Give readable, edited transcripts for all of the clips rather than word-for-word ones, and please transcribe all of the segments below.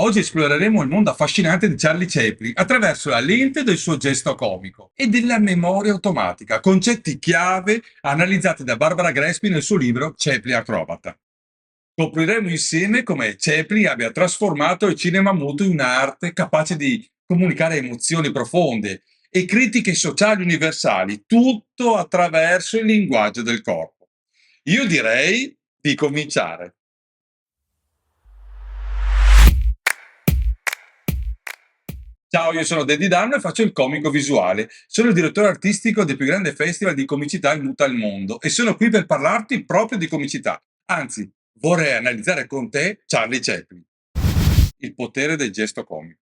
Oggi esploreremo il mondo affascinante di Charlie Chaplin attraverso la lente del suo gesto comico e della memoria automatica, concetti chiave analizzati da Barbara Grespi nel suo libro Chaplin Acrobata. Scopriremo insieme come Chaplin abbia trasformato il cinema muto in un'arte capace di comunicare emozioni profonde e critiche sociali universali, tutto attraverso il linguaggio del corpo. Io direi di cominciare. Ciao, io sono Daddy Danno e faccio il comico visuale. Sono il direttore artistico del più grande festival di comicità in tutto il mondo e sono qui per parlarti proprio di comicità. Anzi, vorrei analizzare con te Charlie Chaplin, il potere del gesto comico.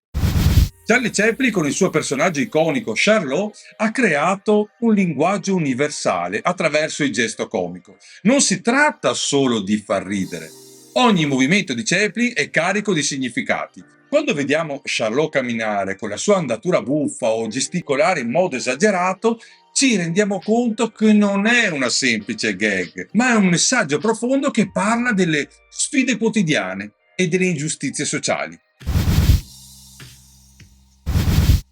Charlie Chaplin, con il suo personaggio iconico Charlot, ha creato un linguaggio universale attraverso il gesto comico. Non si tratta solo di far ridere. Ogni movimento di Chaplin è carico di significati. Quando vediamo Charlot camminare con la sua andatura buffa o gesticolare in modo esagerato, ci rendiamo conto che non è una semplice gag, ma è un messaggio profondo che parla delle sfide quotidiane e delle ingiustizie sociali.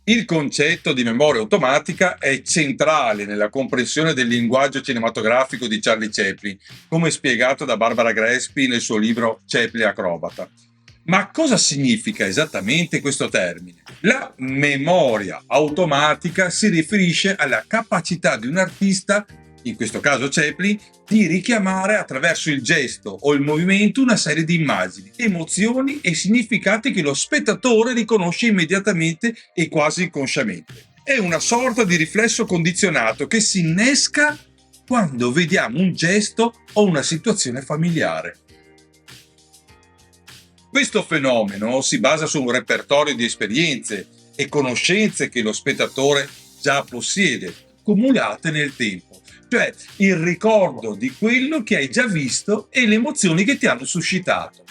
Il concetto di memoria automatica è centrale nella comprensione del linguaggio cinematografico di Charlie Chaplin, come spiegato da Barbara Grespi nel suo libro Chaplin Acrobata. Ma cosa significa esattamente questo termine? La memoria automatica si riferisce alla capacità di un artista, in questo caso Chaplin, di richiamare attraverso il gesto o il movimento una serie di immagini, emozioni e significati che lo spettatore riconosce immediatamente e quasi inconsciamente. È una sorta di riflesso condizionato che si innesca quando vediamo un gesto o una situazione familiare. Questo fenomeno si basa su un repertorio di esperienze e conoscenze che lo spettatore già possiede, accumulate nel tempo, cioè il ricordo di quello che hai già visto e le emozioni che ti hanno suscitato.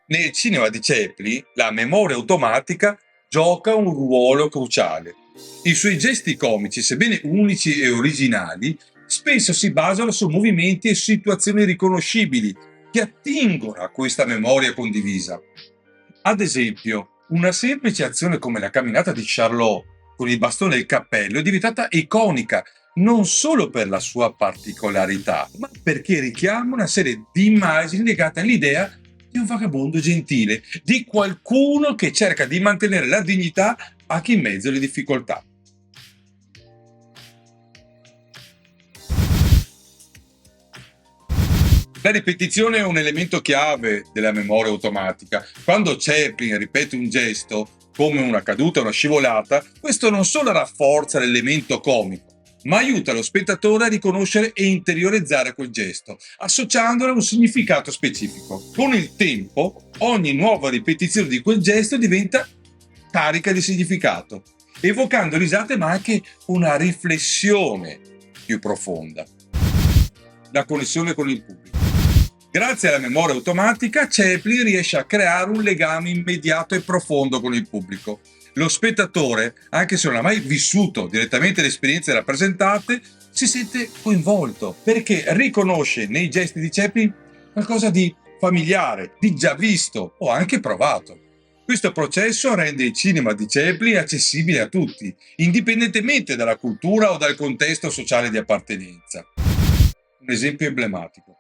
Nel cinema di Chaplin, la memoria automatica gioca un ruolo cruciale. I suoi gesti comici, sebbene unici e originali, spesso si basano su movimenti e situazioni riconoscibili che attingono a questa memoria condivisa. Ad esempio, una semplice azione come la camminata di Charlot con il bastone e il cappello è diventata iconica non solo per la sua particolarità, ma perché richiama una serie di immagini legate all'idea di un vagabondo gentile, di qualcuno che cerca di mantenere la dignità a chi in mezzo alle difficoltà. La ripetizione è un elemento chiave della memoria automatica. Quando Chaplin ripete un gesto, come una caduta o una scivolata, questo non solo rafforza l'elemento comico, ma aiuta lo spettatore a riconoscere e interiorizzare quel gesto, associandolo a un significato specifico. Con il tempo, ogni nuova ripetizione di quel gesto diventa carica di significato, evocando risate ma anche una riflessione più profonda. La connessione con il pubblico. Grazie alla memoria automatica, Chaplin riesce a creare un legame immediato e profondo con il pubblico. Lo spettatore, anche se non ha mai vissuto direttamente le esperienze rappresentate, si sente coinvolto perché riconosce nei gesti di Chaplin qualcosa di familiare, di già visto o anche provato. Questo processo rende il cinema di Chaplin accessibile a tutti, indipendentemente dalla cultura o dal contesto sociale di appartenenza. Un esempio emblematico.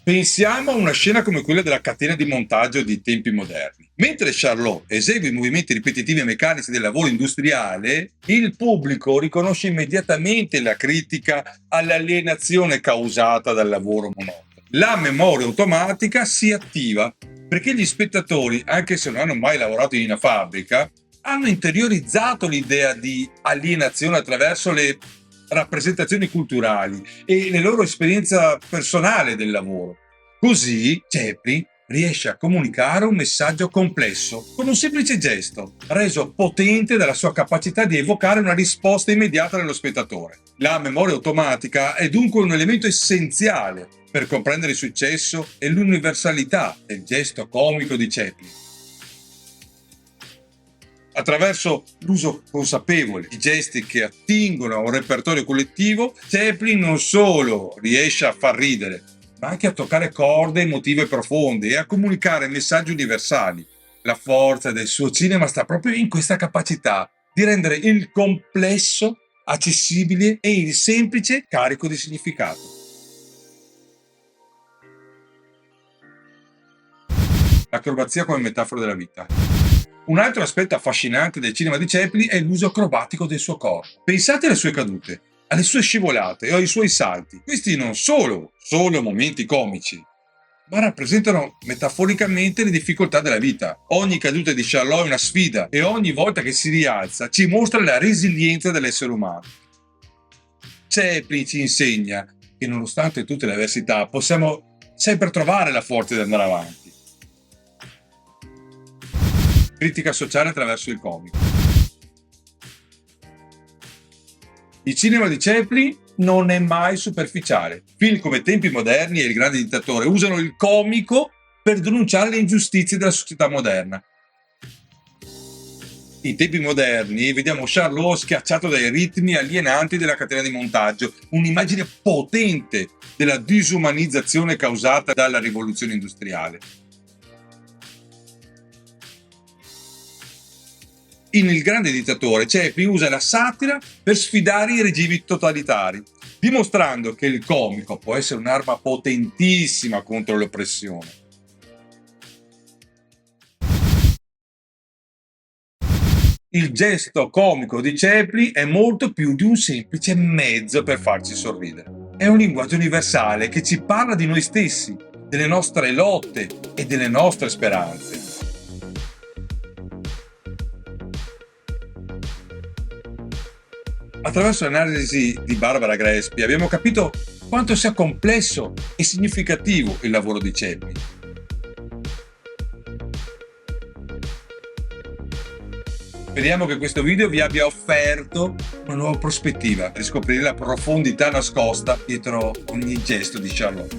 Pensiamo a una scena come quella della catena di montaggio di tempi moderni. Mentre Charlot esegue i movimenti ripetitivi e meccanici del lavoro industriale, il pubblico riconosce immediatamente la critica all'alienazione causata dal lavoro monotono. La memoria automatica si attiva perché gli spettatori, anche se non hanno mai lavorato in una fabbrica, hanno interiorizzato l'idea di alienazione attraverso le rappresentazioni culturali e la loro esperienza personale del lavoro. Così Chaplin riesce a comunicare un messaggio complesso con un semplice gesto, reso potente dalla sua capacità di evocare una risposta immediata nello spettatore. La memoria automatica è dunque un elemento essenziale per comprendere il successo e l'universalità del gesto comico di Chaplin. Attraverso l'uso consapevole di gesti che attingono a un repertorio collettivo, Chaplin non solo riesce a far ridere, ma anche a toccare corde emotive profonde e a comunicare messaggi universali. La forza del suo cinema sta proprio in questa capacità di rendere il complesso accessibile e il semplice carico di significato. L'acrobazia come metafora della vita. Un altro aspetto affascinante del cinema di Chaplin è l'uso acrobatico del suo corpo. Pensate alle sue cadute, alle sue scivolate o ai suoi salti. Questi non sono solo momenti comici, ma rappresentano metaforicamente le difficoltà della vita. Ogni caduta di Charlot è una sfida e ogni volta che si rialza ci mostra la resilienza dell'essere umano. Chaplin ci insegna che nonostante tutte le avversità possiamo sempre trovare la forza di andare avanti. Critica sociale attraverso il comico. Il cinema di Chaplin non è mai superficiale. Film come Tempi moderni e Il grande dittatore usano il comico per denunciare le ingiustizie della società moderna. In Tempi moderni vediamo Charlot schiacciato dai ritmi alienanti della catena di montaggio, un'immagine potente della disumanizzazione causata dalla rivoluzione industriale. In Il grande dittatore Chaplin usa la satira per sfidare i regimi totalitari, dimostrando che il comico può essere un'arma potentissima contro l'oppressione. Il gesto comico di Chaplin è molto più di un semplice mezzo per farci sorridere. È un linguaggio universale che ci parla di noi stessi, delle nostre lotte e delle nostre speranze. Attraverso l'analisi di Barbara Grespi abbiamo capito quanto sia complesso e significativo il lavoro di Chaplin. Speriamo che questo video vi abbia offerto una nuova prospettiva per scoprire la profondità nascosta dietro ogni gesto di Charlot.